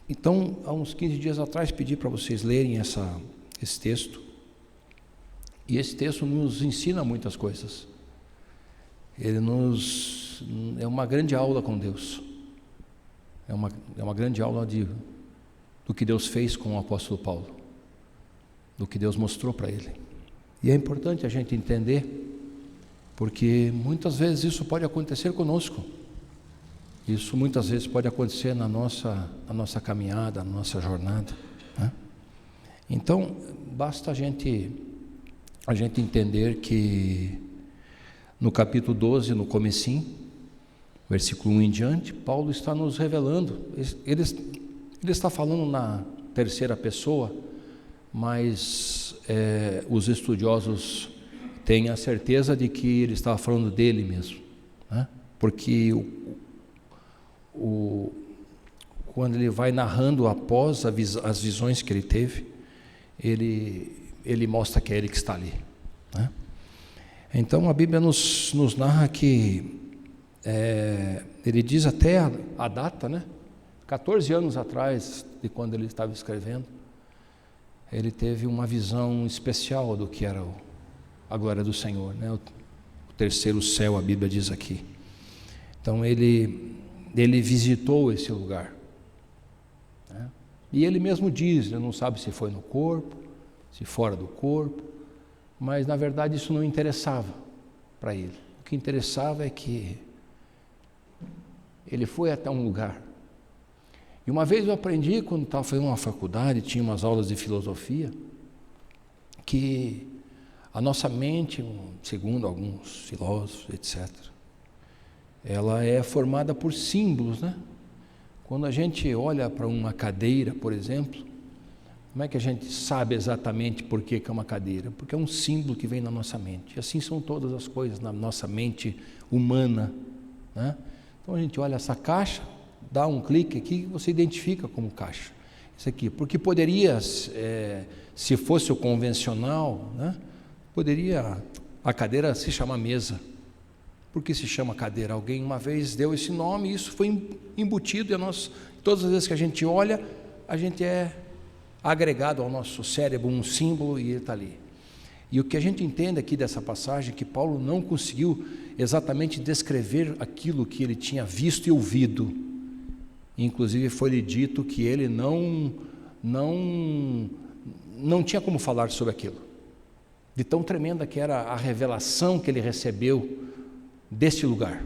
Então, há uns 15 dias atrás, pedi para vocês lerem esse texto, e esse texto nos ensina muitas coisas. Ele é uma grande aula com Deus, é uma grande aula do que Deus fez com o apóstolo Paulo, do que Deus mostrou para ele. E é importante a gente entender, porque muitas vezes isso pode acontecer conosco. Isso muitas vezes pode acontecer na nossa caminhada, na nossa jornada, né? Então, basta a gente entender que no capítulo 12, no comecinho, versículo 1 em diante, Paulo está nos revelando, ele está falando na terceira pessoa, mas os estudiosos têm a certeza de que ele estava falando dele mesmo, né? Porque quando ele vai narrando após as visões que ele teve, ele mostra que é ele que está ali, né? Então a Bíblia nos narra que ele diz até a data, né? 14 anos atrás de quando ele estava escrevendo, ele teve uma visão especial do que era a glória do Senhor, né? O terceiro céu, a Bíblia diz aqui. Então ele visitou esse lugar, né? E ele mesmo diz, ele não sabe se foi no corpo, se fora do corpo, mas na verdade isso não interessava para ele. O que interessava é que ele foi até um lugar. E uma vez eu aprendi, quando estava fazendo uma faculdade, tinha umas aulas de filosofia, que a nossa mente, segundo alguns filósofos, etc., ela é formada por símbolos, né? Quando a gente olha para uma cadeira, por exemplo, como é que a gente sabe exatamente por que é uma cadeira? Porque é um símbolo que vem na nossa mente. E assim são todas as coisas na nossa mente humana, né? Então a gente olha essa caixa, dá um clique aqui e você identifica como caixa. Isso aqui, porque poderia, se fosse o convencional, né? Poderia a cadeira se chamar mesa. Por que se chama cadeira? Alguém uma vez deu esse nome e isso foi embutido, e todas as vezes que a gente olha, a gente é agregado ao nosso cérebro um símbolo e ele está ali. E o que a gente entende aqui dessa passagem é que Paulo não conseguiu exatamente descrever aquilo que ele tinha visto e ouvido. Inclusive foi-lhe dito que ele não tinha como falar sobre aquilo, de tão tremenda que era a revelação que ele recebeu deste lugar,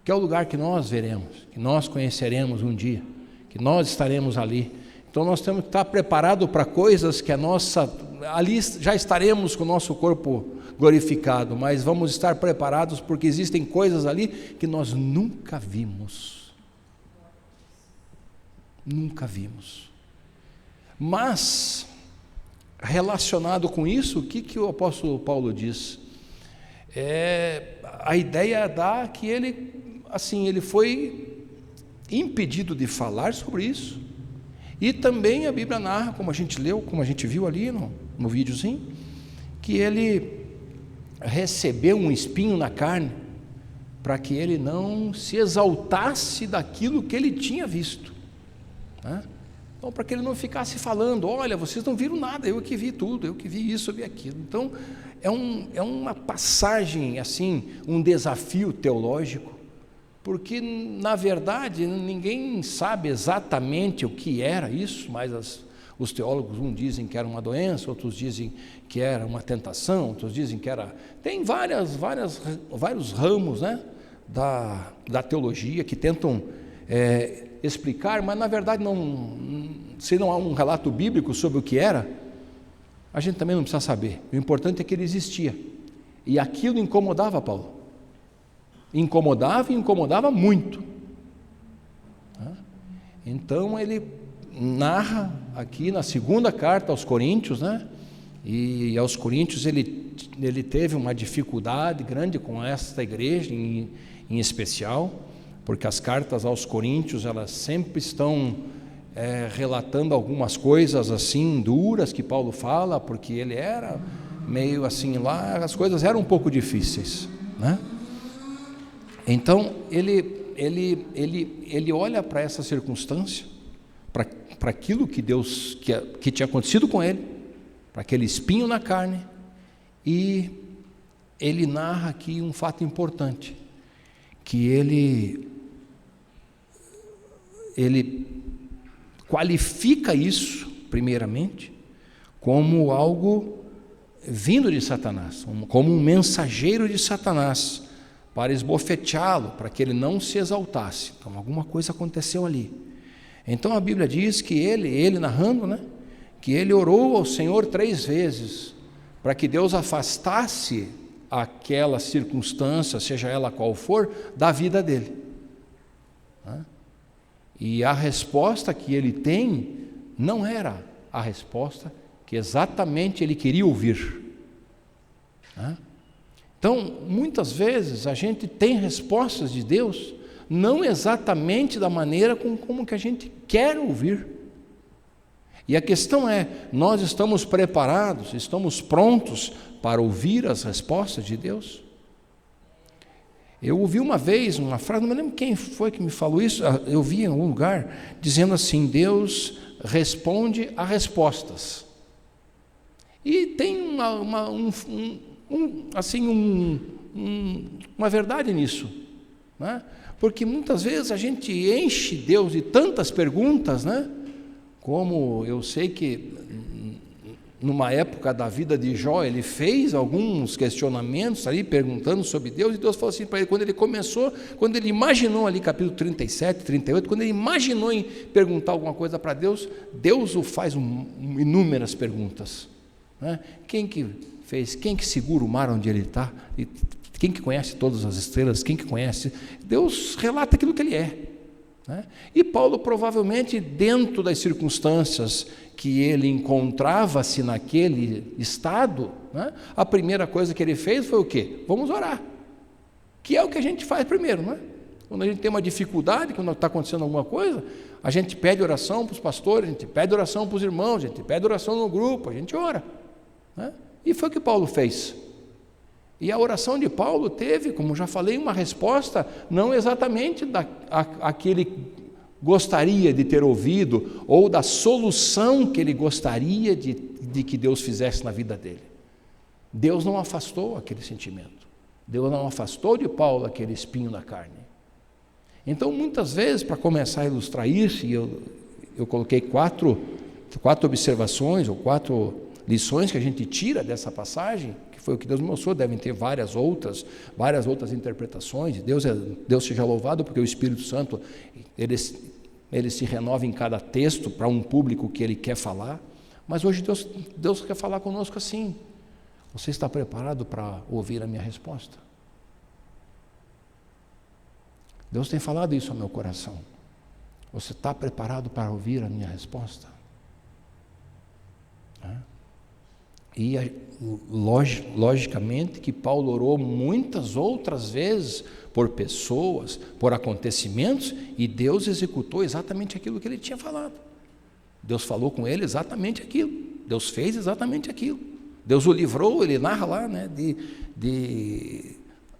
que é o lugar que nós veremos, que nós conheceremos um dia, que nós estaremos ali. Então nós temos que estar preparados para coisas que ali já estaremos com o nosso corpo glorificado, mas vamos estar preparados porque existem coisas ali que nós nunca vimos. Nunca vimos. Mas, relacionado com isso, o que o apóstolo Paulo diz? A ideia dá que ele foi impedido de falar sobre isso. E também a Bíblia narra, como a gente leu, como a gente viu ali no videozinho, que ele recebeu um espinho na carne para que ele não se exaltasse daquilo que ele tinha visto, né? Então, para que ele não ficasse falando, olha, vocês não viram nada, eu que vi tudo, eu que vi isso, eu vi aquilo. Então, é uma passagem, assim, um desafio teológico, porque, na verdade, ninguém sabe exatamente o que era isso, mas os teólogos, uns dizem que era uma doença, outros dizem que era uma tentação, outros dizem que era... Tem vários ramos, né, da teologia que tentam explicar, mas na verdade se não há um relato bíblico sobre o que era, a gente também não precisa saber. O importante é que ele existia, e aquilo incomodava Paulo, incomodava e incomodava muito. Então ele narra aqui na segunda carta aos Coríntios, né? E aos Coríntios ele teve uma dificuldade grande com esta igreja em especial, porque as cartas aos Coríntios, elas sempre estão relatando algumas coisas assim duras que Paulo fala, porque ele era meio assim lá, as coisas eram um pouco difíceis, né? Então ele olha para essa circunstância para aquilo que Deus, que tinha acontecido com ele, para aquele espinho na carne, e ele narra aqui um fato importante, que ele qualifica isso, primeiramente, como algo vindo de Satanás, como um mensageiro de Satanás, para esbofeteá-lo, para que ele não se exaltasse. Então, alguma coisa aconteceu ali. Então, a Bíblia diz que ele narrando, né, que ele orou ao Senhor 3 vezes, para que Deus afastasse aquela circunstância, seja ela qual for, da vida dele. E a resposta que ele tem não era a resposta que exatamente ele queria ouvir. Então, muitas vezes a gente tem respostas de Deus não exatamente da maneira como que a gente quer ouvir. E a questão é, nós estamos preparados, estamos prontos para ouvir as respostas de Deus? Eu ouvi uma vez uma frase, não me lembro quem foi que me falou isso, eu vi em algum lugar, dizendo assim: Deus responde a respostas. E tem uma verdade nisso, né? Porque muitas vezes a gente enche Deus de tantas perguntas, né? Como eu sei que numa época da vida de Jó, ele fez alguns questionamentos ali, perguntando sobre Deus, e Deus falou assim para ele, quando ele imaginou ali, capítulo 37, 38, quando ele imaginou em perguntar alguma coisa para Deus, Deus o faz inúmeras perguntas, né? Quem que segura o mar onde ele está? Quem que conhece todas as estrelas? Quem que conhece? Deus relata aquilo que ele é, né? E Paulo provavelmente, dentro das circunstâncias que ele encontrava-se naquele estado, né, a primeira coisa que ele fez foi o quê? Vamos orar, que é o que a gente faz primeiro, né? Quando a gente tem uma dificuldade, quando está acontecendo alguma coisa, a gente pede oração para os pastores, a gente pede oração para os irmãos, a gente pede oração no grupo, a gente ora, né? E foi o que Paulo fez. E a oração de Paulo teve, como já falei, uma resposta não exatamente daquele gostaria de ter ouvido, ou da solução que ele gostaria de que Deus fizesse na vida dele. Deus não afastou aquele sentimento, Deus não afastou de Paulo aquele espinho na carne. Então, muitas vezes, para começar a ilustrar isso, e eu coloquei quatro observações, ou 4 lições que a gente tira dessa passagem, que foi o que Deus me mostrou. Devem ter várias outras interpretações. Deus seja louvado, porque o Espírito Santo ele se renova em cada texto para um público que ele quer falar. Mas hoje Deus quer falar conosco assim: você está preparado para ouvir a minha resposta? Deus tem falado isso ao meu coração. Você está preparado para ouvir a minha resposta? E logicamente que Paulo orou muitas outras vezes por pessoas, por acontecimentos, e Deus executou exatamente aquilo que ele tinha falado. Deus falou com ele exatamente aquilo, Deus fez exatamente aquilo. Deus o livrou, ele narra lá, né, de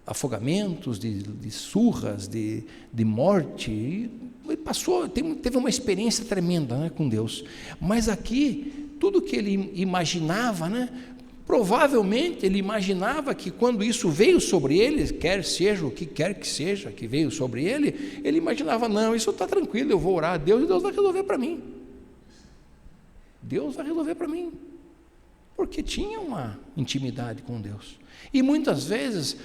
afogamentos, de surras, de morte, e passou, teve uma experiência tremenda, né, com Deus. Mas aqui, tudo que ele imaginava, né, provavelmente ele imaginava que quando isso veio sobre ele, quer seja o que quer que seja que veio sobre ele, ele imaginava: não, isso está tranquilo, eu vou orar a Deus e Deus vai resolver para mim. Deus vai resolver para mim, porque tinha uma intimidade com Deus. E muitas vezes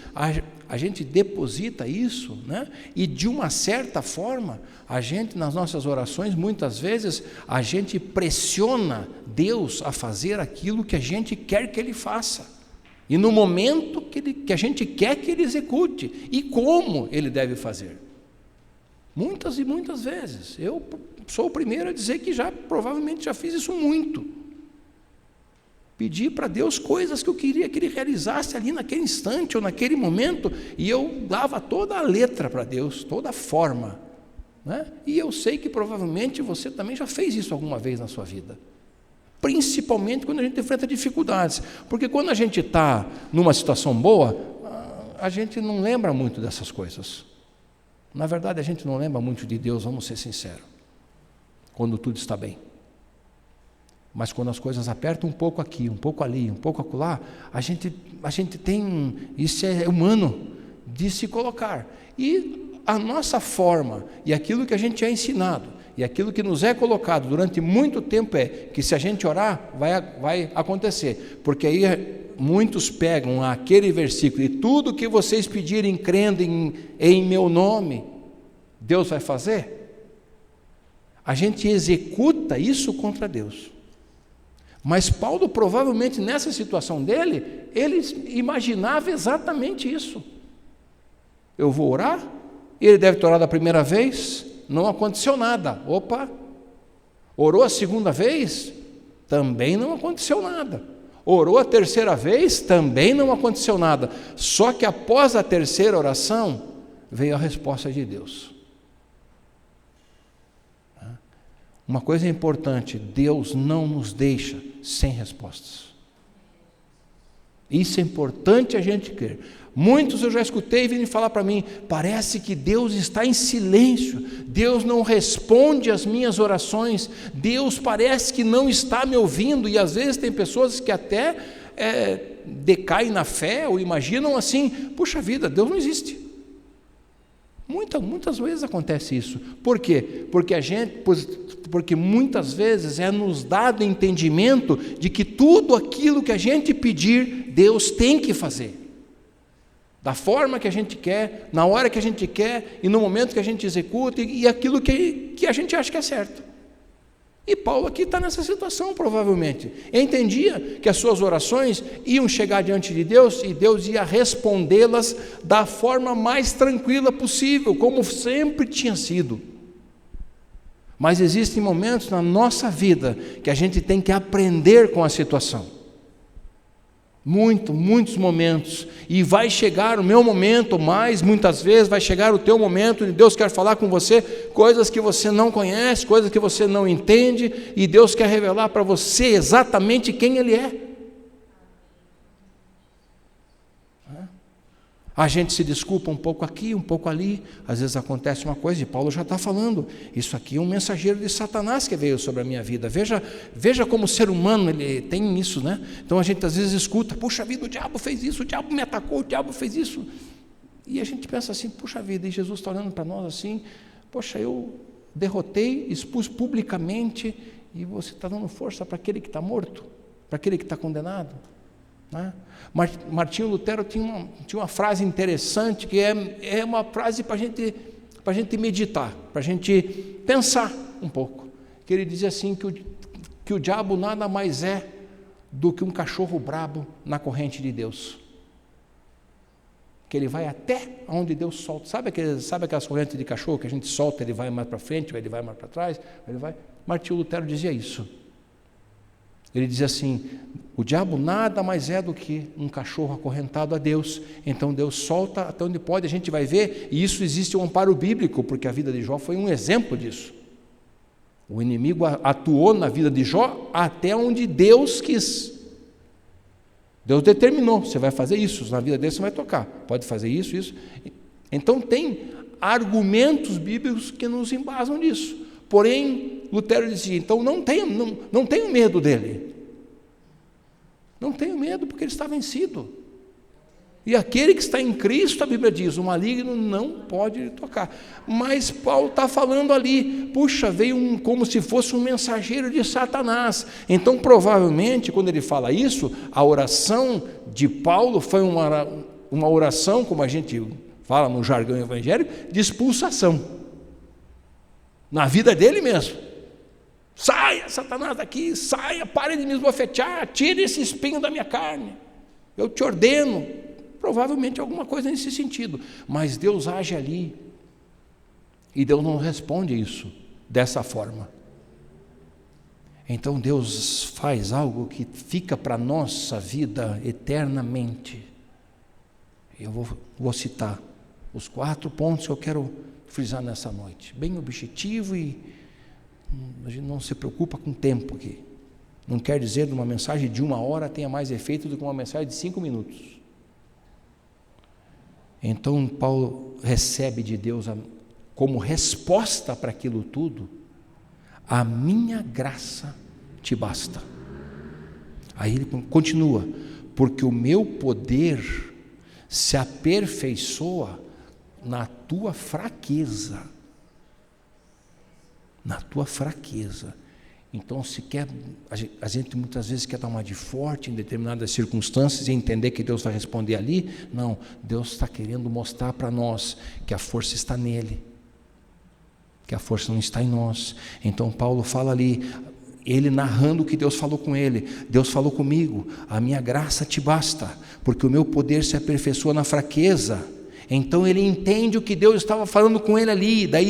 a gente deposita isso, né? E de uma certa forma, a gente, nas nossas orações, muitas vezes, a gente pressiona Deus a fazer aquilo que a gente quer que Ele faça, e no momento que a gente quer que Ele execute, e como Ele deve fazer. Muitas e muitas vezes. Eu sou o primeiro a dizer que provavelmente já fiz isso muito. Pedi para Deus coisas que eu queria que Ele realizasse ali naquele instante ou naquele momento, e eu dava toda a letra para Deus, toda a forma, né? E eu sei que provavelmente você também já fez isso alguma vez na sua vida, principalmente quando a gente enfrenta dificuldades, porque quando a gente está numa situação boa, a gente não lembra muito dessas coisas. Na verdade, a gente não lembra muito de Deus, vamos ser sinceros. quando tudo está bem. Mas quando as coisas apertam um pouco aqui, um pouco ali, um pouco acolá, a gente tem, isso é humano, de se colocar. E a nossa forma, e aquilo que a gente é ensinado, e aquilo que nos é colocado durante muito tempo é que se a gente orar, vai acontecer. Porque aí muitos pegam aquele versículo, e tudo que vocês pedirem crendo em meu nome, Deus vai fazer. A gente executa isso contra Deus. Mas Paulo, provavelmente nessa situação dele, ele imaginava exatamente isso. Eu vou orar, ele deve ter orado a primeira vez, não aconteceu nada. Opa! Orou a segunda vez, também não aconteceu nada. Orou a terceira vez, também não aconteceu nada. Só que após a terceira oração, veio a resposta de Deus. Uma coisa importante, Deus não nos deixa sem respostas. Isso é importante a gente crer. Muitos eu já escutei virem falar para mim, parece que Deus está em silêncio, Deus não responde às minhas orações, Deus parece que não está me ouvindo, e às vezes tem pessoas que até decaem na fé, ou imaginam assim, puxa vida, Deus não existe. Muitas vezes acontece isso. Por quê? Porque muitas vezes é nos dado entendimento de que tudo aquilo que a gente pedir, Deus tem que fazer. Da forma que a gente quer, na hora que a gente quer, e no momento que a gente executa, e aquilo que a gente acha que é certo. E Paulo aqui está nessa situação, provavelmente. Entendia que as suas orações iam chegar diante de Deus e Deus ia respondê-las da forma mais tranquila possível, como sempre tinha sido. Mas existem momentos na nossa vida que a gente tem que aprender com a situação. Muitos momentos, e vai chegar o meu momento, mas muitas vezes vai chegar o teu momento, e Deus quer falar com você coisas que você não conhece, coisas que você não entende, e Deus quer revelar para você exatamente quem Ele é. A gente se desculpa um pouco aqui, um pouco ali, às vezes acontece uma coisa, e Paulo já está falando, isso aqui é um mensageiro de Satanás que veio sobre a minha vida. Veja como o ser humano ele tem isso, né? Então a gente às vezes escuta, puxa vida, o diabo fez isso, o diabo me atacou, o diabo fez isso. E a gente pensa assim, puxa vida, e Jesus está olhando para nós assim, poxa, eu derrotei, expus publicamente, e você está dando força para aquele que está morto, para aquele que está condenado. Martinho Lutero tinha uma frase interessante, que é uma frase para a gente meditar, para a gente pensar um pouco, que ele dizia assim, que o diabo nada mais é do que um cachorro brabo na corrente de Deus, que ele vai até onde Deus solta. Sabe aquelas correntes de cachorro que a gente solta, ele vai mais para frente, ou ele vai mais para trás, Martinho Lutero dizia isso. Ele diz assim, o diabo nada mais é do que um cachorro acorrentado a Deus, então Deus solta até onde pode, a gente vai ver, e isso existe um amparo bíblico, porque a vida de Jó foi um exemplo disso. O inimigo atuou na vida de Jó até onde Deus quis. Deus determinou, você vai fazer isso, na vida dele você vai tocar, pode fazer isso. Então tem argumentos bíblicos que nos embasam nisso. Porém, Lutero dizia, então não tenho medo dele. Não tenho medo porque ele está vencido. E aquele que está em Cristo, a Bíblia diz, o maligno não pode lhe tocar. Mas Paulo está falando ali, puxa, veio como se fosse um mensageiro de Satanás. Então, provavelmente, quando ele fala isso, a oração de Paulo foi uma oração, como a gente fala no jargão evangélico, de expulsação. Na vida dele mesmo. Saia, Satanás, daqui, saia, pare de me esbofetear, tire esse espinho da minha carne, eu te ordeno. Provavelmente alguma coisa nesse sentido, mas Deus age ali, e Deus não responde isso dessa forma. Então Deus faz algo que fica para a nossa vida eternamente. Eu vou citar os 4 pontos que eu quero frisar nessa noite, bem objetivo, e a gente não se preocupa com o tempo aqui. Não quer dizer que uma mensagem de 1 hora tenha mais efeito do que uma mensagem de 5 minutos. Então Paulo recebe de Deus como resposta para aquilo tudo a minha graça te basta. Aí ele continua, porque o meu poder se aperfeiçoa na tua fraqueza. Na tua fraqueza. Então, a gente muitas vezes quer dar uma de forte em determinadas circunstâncias e entender que Deus vai responder ali. Não, Deus está querendo mostrar para nós que a força está nele, que a força não está em nós. Então Paulo fala ali, ele narrando o que Deus falou com ele. Deus falou comigo, a minha graça te basta, porque o meu poder se aperfeiçoa na fraqueza. Então ele entende o que Deus estava falando com ele ali, daí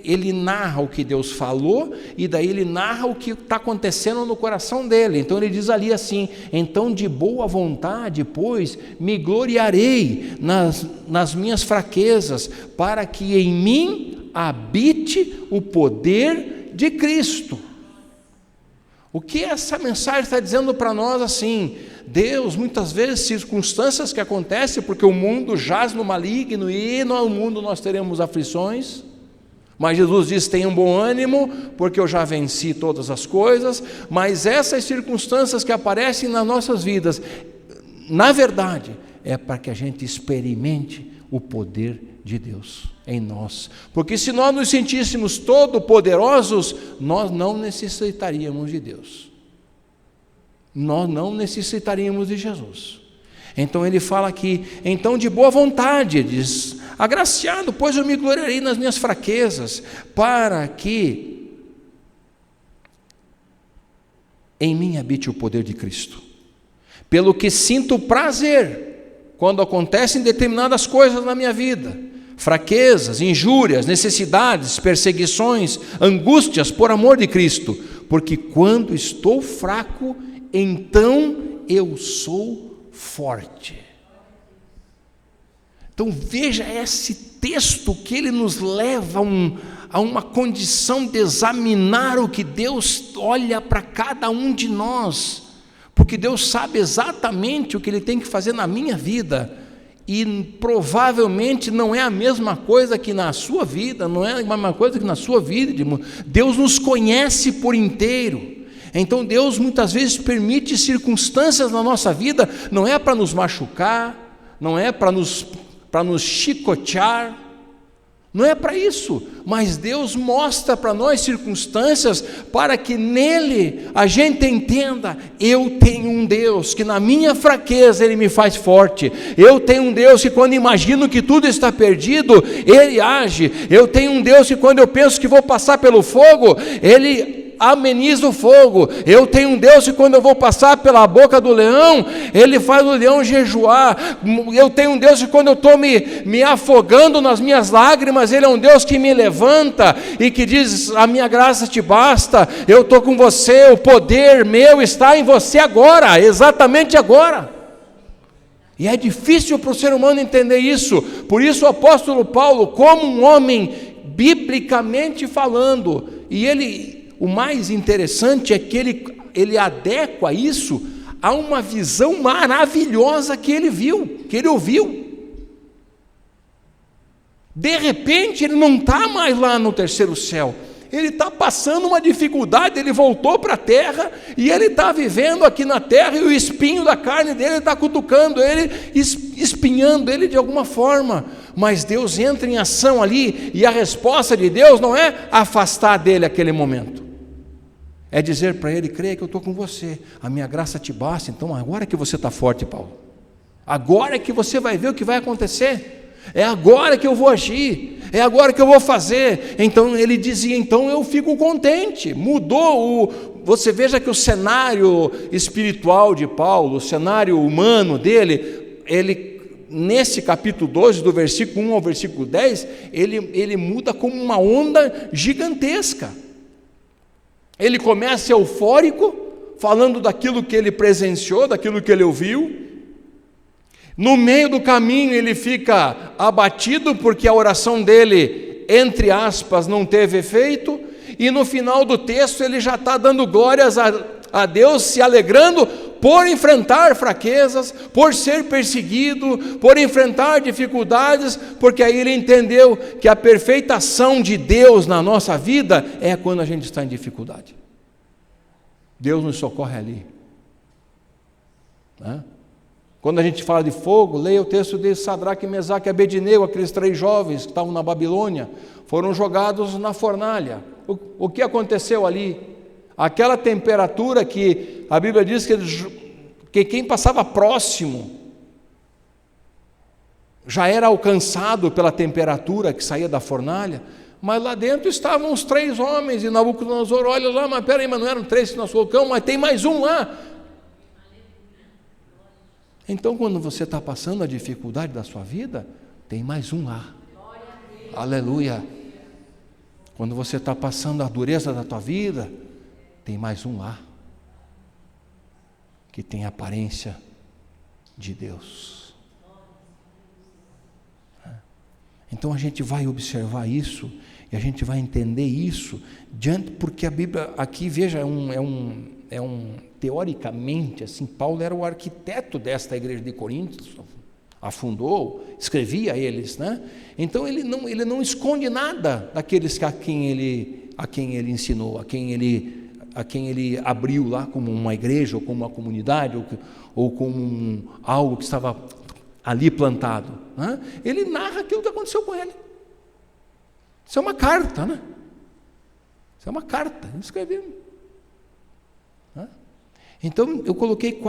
ele narra o que Deus falou, e daí ele narra o que está acontecendo no coração dele. Então ele diz ali assim, então de boa vontade, pois, me gloriarei nas minhas fraquezas, para que em mim habite o poder de Cristo. O que essa mensagem está dizendo para nós assim? Deus, muitas vezes, circunstâncias que acontecem, porque o mundo jaz no maligno, e no mundo nós teremos aflições, mas Jesus diz, tenham bom ânimo, porque eu já venci todas as coisas. Mas essas circunstâncias que aparecem nas nossas vidas, na verdade, é para que a gente experimente o poder de Deus em nós, porque se nós nos sentíssemos todo-poderosos, nós não necessitaríamos de Deus, nós não necessitaríamos de Jesus. Então ele fala aqui, então de boa vontade, diz, agraciado, pois eu me gloriarei nas minhas fraquezas, para que em mim habite o poder de Cristo, pelo que sinto prazer quando acontecem determinadas coisas na minha vida, fraquezas, injúrias, necessidades, perseguições, angústias por amor de Cristo, porque quando estou fraco, então eu sou forte. Então veja esse texto que ele nos leva a uma condição de examinar o que Deus olha para cada um de nós, porque Deus sabe exatamente o que Ele tem que fazer na minha vida, e provavelmente não é a mesma coisa que na sua vida, não é a mesma coisa que na sua vida. Deus nos conhece por inteiro. Então Deus muitas vezes permite circunstâncias na nossa vida, não é para nos machucar, não é para nos chicotear, não é para isso, mas Deus mostra para nós circunstâncias para que nele a gente entenda, eu tenho um Deus que na minha fraqueza Ele me faz forte, eu tenho um Deus que quando imagino que tudo está perdido, Ele age, eu tenho um Deus que quando eu penso que vou passar pelo fogo, Ele ameniza o fogo, eu tenho um Deus que quando eu vou passar pela boca do leão, Ele faz o leão jejuar, eu tenho um Deus que quando eu estou me afogando nas minhas lágrimas, Ele é um Deus que me levanta e que diz, a minha graça te basta, eu estou com você, o poder meu está em você agora, exatamente agora. E é difícil para o ser humano entender isso, por isso o apóstolo Paulo, como um homem biblicamente falando, o mais interessante é que ele adequa isso a uma visão maravilhosa que ele viu, que ele ouviu. De repente ele não está mais lá no terceiro céu, ele está passando uma dificuldade, ele voltou para a terra, e ele está vivendo aqui na terra, e o espinho da carne dele está cutucando ele, espinhando ele de alguma forma, mas Deus entra em ação ali, e a resposta de Deus não é afastar dele aquele momento, é dizer para ele, creia que eu estou com você, a minha graça te basta. Então agora que você está forte, Paulo, agora que você vai ver o que vai acontecer, é agora que eu vou agir, é agora que eu vou fazer. Então ele dizia, então eu fico contente, você veja que o cenário espiritual de Paulo, o cenário humano dele, nesse capítulo 12, do versículo 1 ao versículo 10, ele muda como uma onda gigantesca. Ele começa eufórico, falando daquilo que ele presenciou, daquilo que ele ouviu. No meio do caminho ele fica abatido, porque a oração dele, entre aspas, não teve efeito. E no final do texto ele já está dando glórias a Deus, se alegrando por enfrentar fraquezas, por ser perseguido, por enfrentar dificuldades, porque aí ele entendeu que a perfeita ação de Deus na nossa vida é quando a gente está em dificuldade. Deus nos socorre ali. Né? Quando a gente fala de fogo, leia o texto de Sadraque, Mesaque e Abednego, aqueles 3 jovens que estavam na Babilônia, foram jogados na fornalha. O que aconteceu ali? Aquela temperatura que a Bíblia diz que quem passava próximo já era alcançado pela temperatura que saía da fornalha, mas lá dentro estavam os 3 homens, e Nabucodonosor olha lá, mas peraí, mas não eram 3 que nós colocamos, mas tem mais um lá. Então, quando você está passando a dificuldade da sua vida, tem mais um lá. Aleluia. Quando você está passando a dureza da tua vida, tem mais um lá, que tem a aparência de Deus. Então a gente vai observar isso, e a gente vai entender isso, porque a Bíblia aqui, veja, teoricamente, assim, Paulo era o arquiteto desta igreja de Corinto, afundou, escrevia a eles, né? Então ele não esconde nada daqueles a quem ele ensinou, a quem ele abriu lá como uma igreja, ou como uma comunidade, ou como algo que estava ali plantado, né? Ele narra aquilo que aconteceu com ele. Isso é uma carta, né? Isso é uma carta, ele escreveu. Né? Então eu coloquei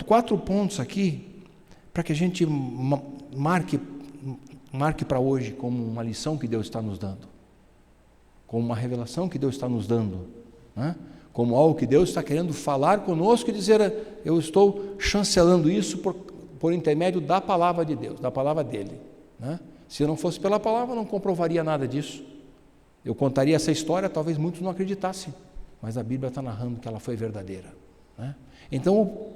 quatro pontos aqui, para que a gente marque para hoje como uma lição que Deus está nos dando, como uma revelação que Deus está nos dando, né? Como algo que Deus está querendo falar conosco e dizer, eu estou chancelando isso por intermédio da palavra de Deus, da palavra dele, né? Se não fosse pela palavra, eu não comprovaria nada disso. Eu contaria essa história, talvez muitos não acreditassem, mas a Bíblia está narrando que ela foi verdadeira, né? Então,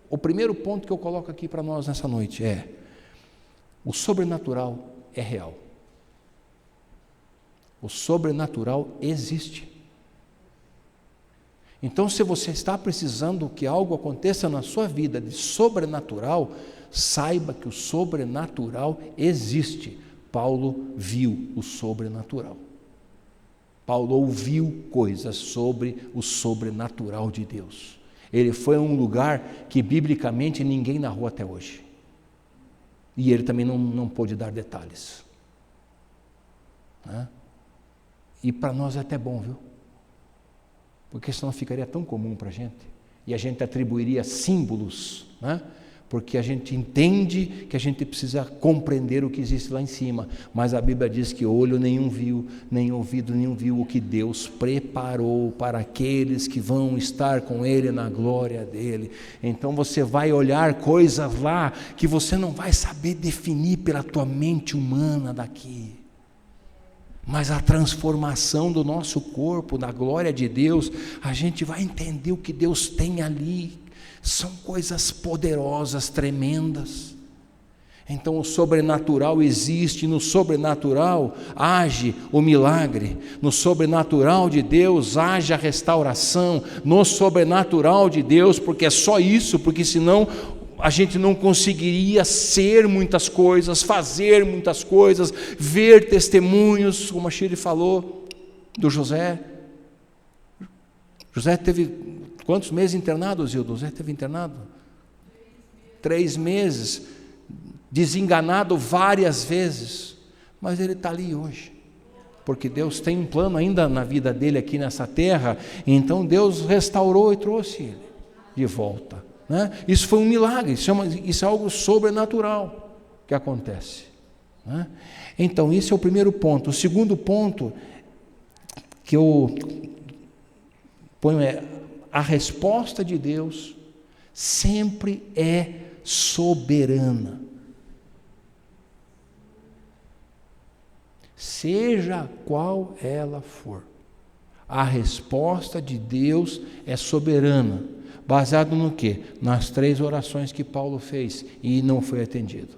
o primeiro ponto que eu coloco aqui para nós nessa noite é: o sobrenatural é real. O sobrenatural existe. Então, se você está precisando que algo aconteça na sua vida de sobrenatural, saiba que o sobrenatural existe. Paulo viu o sobrenatural. Paulo ouviu coisas sobre o sobrenatural de Deus. Ele foi a um lugar que biblicamente ninguém narrou até hoje. E ele também não pôde dar detalhes, né? E para nós é até bom, viu? Porque senão ficaria tão comum para a gente, e a gente atribuiria símbolos, né? Porque a gente entende que a gente precisa compreender o que existe lá em cima, mas a Bíblia diz que olho nenhum viu, nem ouvido nenhum viu o que Deus preparou para aqueles que vão estar com Ele na glória dEle. Então você vai olhar coisas lá que você não vai saber definir pela tua mente humana daqui. Mas a transformação do nosso corpo, na glória de Deus, a gente vai entender o que Deus tem ali. São coisas poderosas, tremendas. Então o sobrenatural existe, no sobrenatural age o milagre, no sobrenatural de Deus age a restauração, no sobrenatural de Deus, porque é só isso, porque senão a gente não conseguiria ser muitas coisas, fazer muitas coisas, ver testemunhos, como a Shirley falou do José. José teve quantos meses internado, Zildo? José teve internado? 3 meses, desenganado várias vezes, mas ele está ali hoje, porque Deus tem um plano ainda na vida dele aqui nessa terra, então Deus restaurou e trouxe ele de volta, né? Isso foi um milagre, isso é algo sobrenatural que acontece, né? Então esse é o primeiro ponto. O segundo ponto que eu ponho é: a resposta de Deus sempre é soberana. Seja qual ela for, a resposta de Deus é soberana. Baseado no quê? Nas 3 orações que Paulo fez e não foi atendido.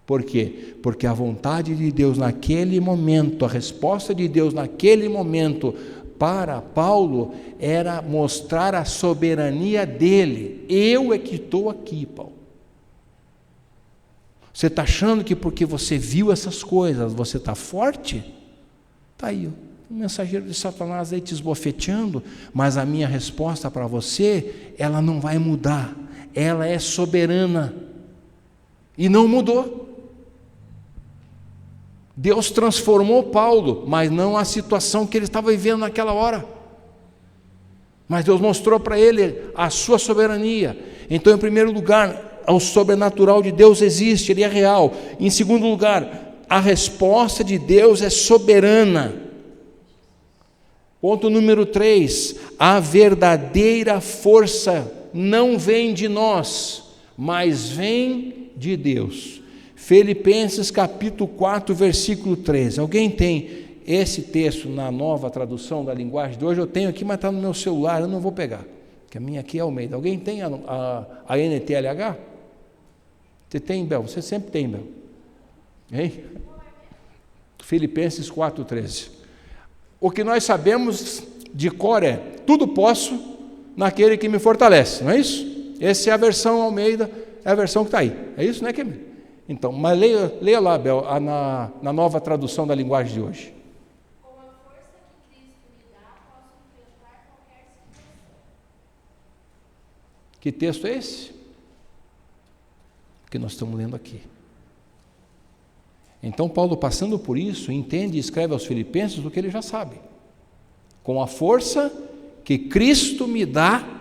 Por quê? Porque a vontade de Deus naquele momento, a resposta de Deus naquele momento, para Paulo era mostrar a soberania dele. Eu é que estou aqui, Paulo. Você está achando que porque você viu essas coisas, você está forte? Está aí, um mensageiro de Satanás aí te esbofeteando, mas a minha resposta para você, ela não vai mudar. Ela é soberana. E não mudou. Deus transformou Paulo, mas não a situação que ele estava vivendo naquela hora. Mas Deus mostrou para ele a sua soberania. Então, em primeiro lugar, o sobrenatural de Deus existe, ele é real. Em segundo lugar, a resposta de Deus é soberana. Ponto número 3, a verdadeira força não vem de nós, mas vem de Deus. Filipenses capítulo 4, versículo 13. Alguém tem esse texto na nova tradução da linguagem de hoje? Eu tenho aqui, mas está no meu celular, eu não vou pegar, porque a minha aqui é Almeida. Alguém tem a NTLH? Você tem, Bel? Você sempre tem, Bel. Hein? Filipenses 4, 13. O que nós sabemos de cor é: tudo posso naquele que me fortalece, não é isso? Essa é a versão Almeida, é a versão que está aí. É isso, né, Kemi? Então, mas leia lá, Bel, na nova tradução da linguagem de hoje. Com a força que Cristo me dá, posso enfrentar qualquer situação. Que texto é esse? Que nós estamos lendo aqui. Então, Paulo, passando por isso, entende e escreve aos Filipenses o que ele já sabe. Com a força que Cristo me dá,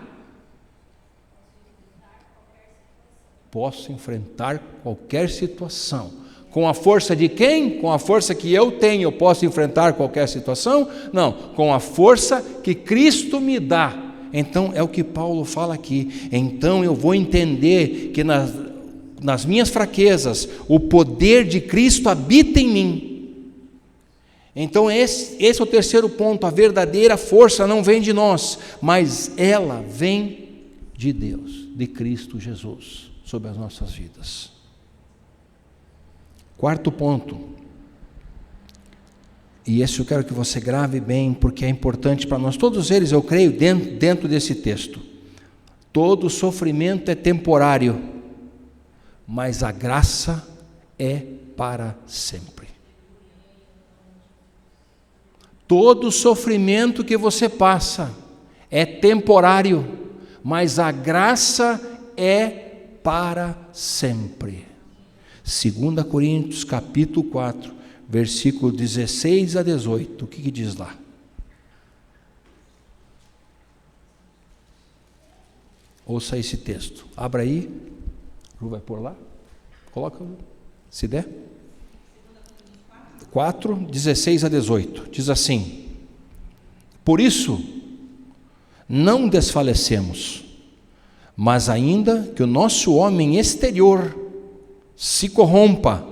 posso enfrentar qualquer situação. Com a força de quem? Com a força que eu tenho, eu posso enfrentar qualquer situação? Não, com a força que Cristo me dá. Então, é o que Paulo fala aqui. Então, eu vou entender que nas minhas fraquezas, o poder de Cristo habita em mim. Então, esse é o terceiro ponto. A verdadeira força não vem de nós, mas ela vem de Deus, de Cristo Jesus, sobre as nossas vidas. Quarto ponto, e esse eu quero que você grave bem, porque é importante para nós, todos eles, eu creio, dentro desse texto. Todo sofrimento é temporário, mas a graça é para sempre. Todo sofrimento que você passa é temporário, mas a graça é para sempre. 2 Coríntios capítulo 4, versículo 16 a 18, o que diz lá? Ouça esse texto, abra aí, Ju vai por lá, coloca, se der. 4, 16 a 18, diz assim: por isso, não desfalecemos, mas ainda que o nosso homem exterior se corrompa,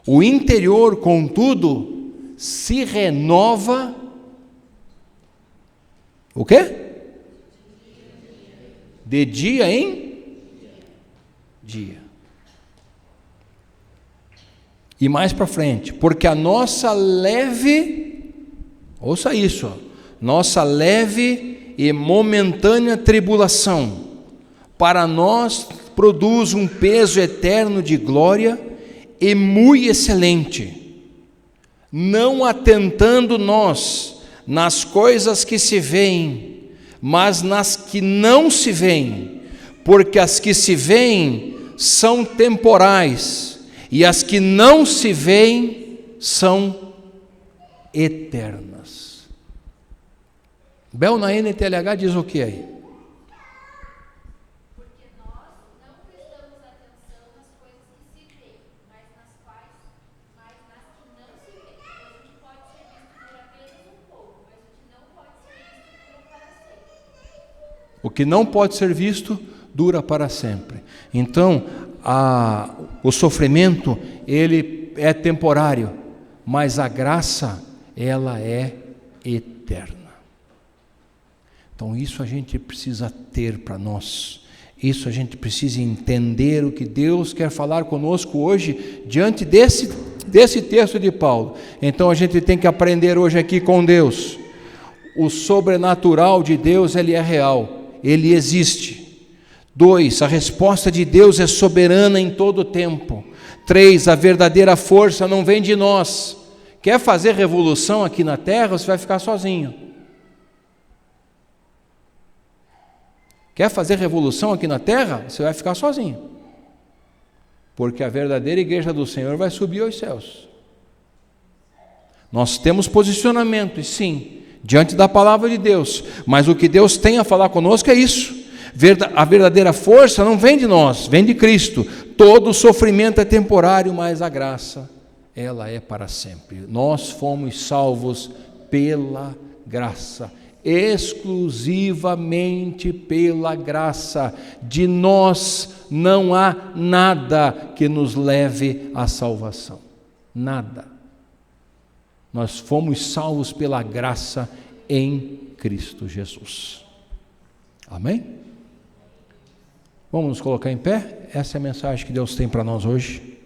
o interior, contudo, se renova. O quê? De dia em dia. E mais para frente, porque a nossa leve, ouça isso, nossa leve e momentânea tribulação, para nós produz um peso eterno de glória e muito excelente, não atentando nós nas coisas que se veem, mas nas que não se veem, porque as que se veem são temporais, e as que não se veem são eternas. Bel, na NTLH diz o que aí? Porque nós não prestamos atenção nas coisas que se veem, mas nas que não se veem. Pois o que pode ser visto por apenas um pouco, mas o que não pode ser visto dura para sempre. O que não pode ser visto dura para sempre. Então, o sofrimento, ele é temporário, mas a graça, ela é eterna. Então, isso a gente precisa ter para nós. Isso a gente precisa entender o que Deus quer falar conosco hoje, diante desse texto de Paulo. Então, a gente tem que aprender hoje aqui com Deus. o sobrenatural de Deus, ele é real, ele existe. 2, a resposta de Deus é soberana em todo o tempo. 3, a verdadeira força não vem de nós. Quer fazer revolução aqui na terra, você vai ficar sozinho. Quer fazer revolução aqui na terra, você vai ficar sozinho. Porque a verdadeira igreja do Senhor vai subir aos céus. Nós temos posicionamento, sim, diante da palavra de Deus, mas o que Deus tem a falar conosco é isso. A verdadeira força não vem de nós, vem de Cristo. Todo sofrimento é temporário, mas a graça, ela é para sempre. Nós fomos salvos pela graça, exclusivamente pela graça. De nós não há nada que nos leve à salvação, nada. Nós fomos salvos pela graça em Cristo Jesus. Amém? Vamos nos colocar em pé? Essa é a mensagem que Deus tem para nós hoje.